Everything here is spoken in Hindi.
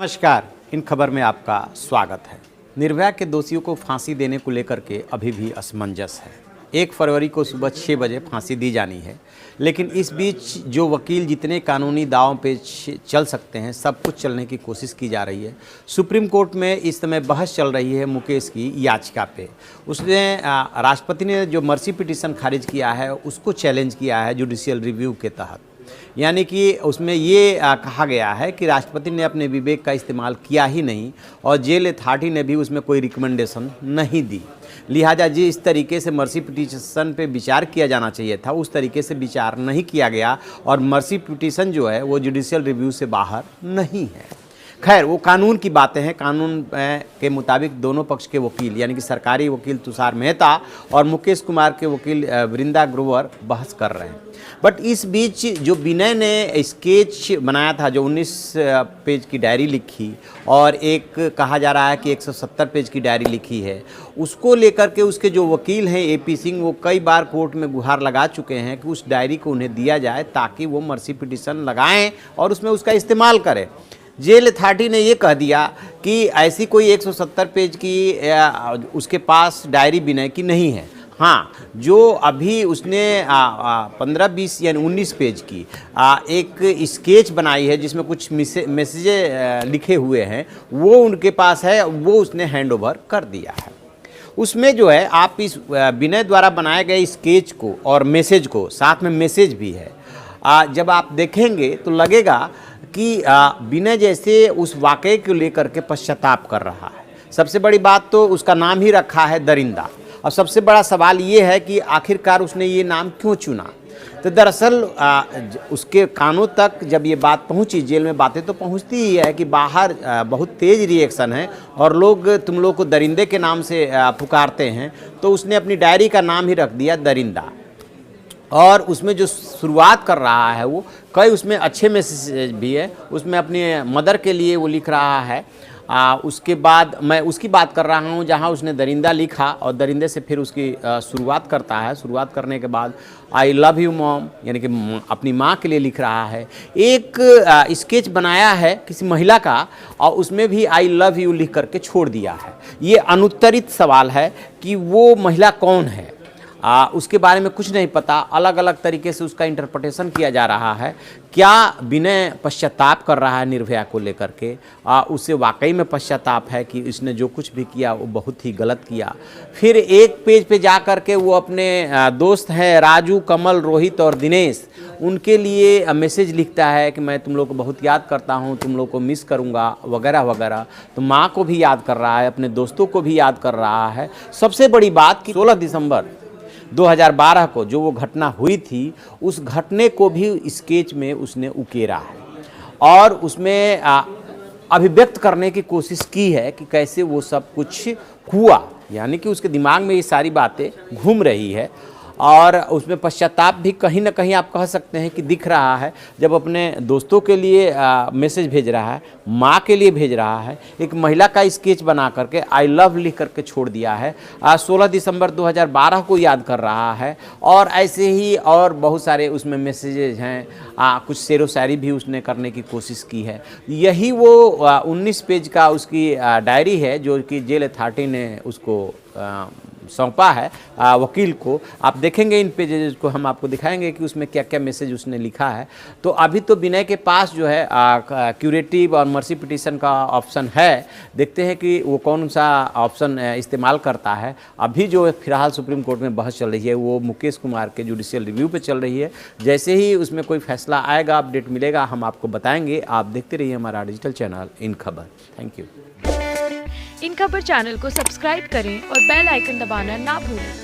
नमस्कार, इन खबर में आपका स्वागत है। निर्भया के दोषियों को फांसी देने को लेकर के अभी भी असमंजस है। 1 फरवरी को सुबह 6 बजे फांसी दी जानी है, लेकिन इस बीच जो वकील जितने कानूनी दावों पे चल सकते हैं सब कुछ चलने की कोशिश की जा रही है। सुप्रीम कोर्ट में इस समय बहस चल रही है मुकेश की याचिका पे। उसने राष्ट्रपति ने जो मर्सी पिटीशन खारिज किया है उसको चैलेंज किया है जुडिशियल रिव्यू के तहत। यानी कि उसमें ये कहा गया है कि राष्ट्रपति ने अपने विवेक का इस्तेमाल किया ही नहीं और जेल अथॉरिटी ने भी उसमें कोई रिकमेंडेशन नहीं दी। लिहाजा जिस तरीके से मर्सी पिटीशन पे विचार किया जाना चाहिए था उस तरीके से विचार नहीं किया गया और मर्सी पिटीशन जो है वो जुडिशियल रिव्यू से बाहर नहीं है। खैर, वो कानून की बातें हैं। कानून के मुताबिक दोनों पक्ष के वकील यानी कि सरकारी वकील तुषार मेहता और मुकेश कुमार के वकील वृंदा ग्रोवर बहस कर रहे हैं। बट इस बीच जो विनय ने स्केच बनाया था, जो 19 पेज की डायरी लिखी और एक कहा जा रहा है कि 170 पेज की डायरी लिखी है, उसको लेकर के उसके जो वकील हैं AP सिंह, वो कई बार कोर्ट में गुहार लगा चुके हैं कि उस डायरी को उन्हें दिया जाए ताकि वो मर्सी पिटीशन लगाएं और उसमें उसका इस्तेमाल करें। जेल अथॉरिटी ने ये कह दिया कि ऐसी कोई 170 पेज की उसके पास डायरी विनय की नहीं है। हाँ, जो अभी उसने 15-20 यानी 19 पेज की एक स्केच बनाई है जिसमें कुछ मैसेज लिखे हुए हैं, वो उनके पास है, वो उसने हैंड ओवर कर दिया है। उसमें जो है आप इस विनय द्वारा बनाए गए स्केच को और मैसेज को, साथ में मैसेज भी है, जब आप देखेंगे तो लगेगा कि विनय जैसे उस वाकये को लेकर के पश्चाताप कर रहा है। सबसे बड़ी बात तो उसका नाम ही रखा है दरिंदा। और सबसे बड़ा सवाल ये है कि आखिरकार उसने ये नाम क्यों चुना। तो दरअसल उसके कानों तक जब ये बात पहुंची, जेल में बातें तो पहुंचती ही है कि बाहर बहुत तेज़ रिएक्शन है और लोग तुम लोग को दरिंदे के नाम से पुकारते हैं, तो उसने अपनी डायरी का नाम ही रख दिया दरिंदा। और उसमें जो शुरुआत कर रहा है वो कई उसमें अच्छे मैसेज भी है। उसमें अपनी मदर के लिए वो लिख रहा है। उसके बाद मैं उसकी बात कर रहा हूँ जहाँ उसने दरिंदा लिखा और दरिंदे से फिर उसकी शुरुआत करता है। शुरुआत करने के बाद आई लव यू मॉम यानी कि अपनी माँ के लिए लिख रहा है। एक स्केच बनाया है किसी महिला का और उसमें भी आई लव यू लिख करके छोड़ दिया है। ये अनुत्तरित सवाल है कि वो महिला कौन है, उसके बारे में कुछ नहीं पता। अलग अलग तरीके से उसका इंटरप्रिटेशन किया जा रहा है। क्या विनय पश्चाताप कर रहा है निर्भया को लेकर के? उसे वाकई में पश्चाताप है कि इसने जो कुछ भी किया वो बहुत ही गलत किया। फिर एक पेज पे जा कर के वो अपने दोस्त हैं राजू, कमल, रोहित और दिनेश, उनके लिए मैसेज लिखता है कि मैं तुम लोग को बहुत याद करता हूँ, तुम लोग को मिस करूँगा वगैरह वगैरह। तो माँ को भी याद कर रहा है, अपने दोस्तों को भी याद कर रहा है। सबसे बड़ी बात कि 16 दिसंबर 2012 को जो वो घटना हुई थी उस घटने को भी स्केच में उसने उकेरा है और उसमें अभिव्यक्त करने की कोशिश की है कि कैसे वो सब कुछ हुआ। यानी कि उसके दिमाग में ये सारी बातें घूम रही है और उसमें पश्चाताप भी कहीं ना कहीं आप कह सकते हैं कि दिख रहा है। जब अपने दोस्तों के लिए मैसेज भेज रहा है, माँ के लिए भेज रहा है, एक महिला का स्केच बना करके आई लव लिख करके छोड़ दिया है। 16 दिसंबर 2012 को याद कर रहा है और ऐसे ही और बहुत सारे उसमें मैसेजेज हैं। कुछ शेरो शायरी भी उसने करने की कोशिश की है। यही वो 19 पेज का उसकी डायरी है जो कि जेल अथॉरिटी ने उसको सौंपा है वकील को। आप देखेंगे इन पेजेज को, हम आपको दिखाएंगे कि उसमें क्या क्या मैसेज उसने लिखा है। तो अभी तो विनय के पास जो है क्यूरेटिव और मर्सी पिटीशन का ऑप्शन है। देखते हैं कि वो कौन सा ऑप्शन इस्तेमाल करता है। अभी जो फिलहाल सुप्रीम कोर्ट में बहस चल रही है वो मुकेश कुमार के जुडिशियल रिव्यू पे चल रही है। जैसे ही उसमें कोई फैसला आएगा, अपडेट मिलेगा, हम आपको बताएंगे। आप देखते रहिए हमारा डिजिटल चैनल इन खबर। Thank you. इन खबर चैनल को सब्सक्राइब करें और बेल आइकन दबाना ना भूलें।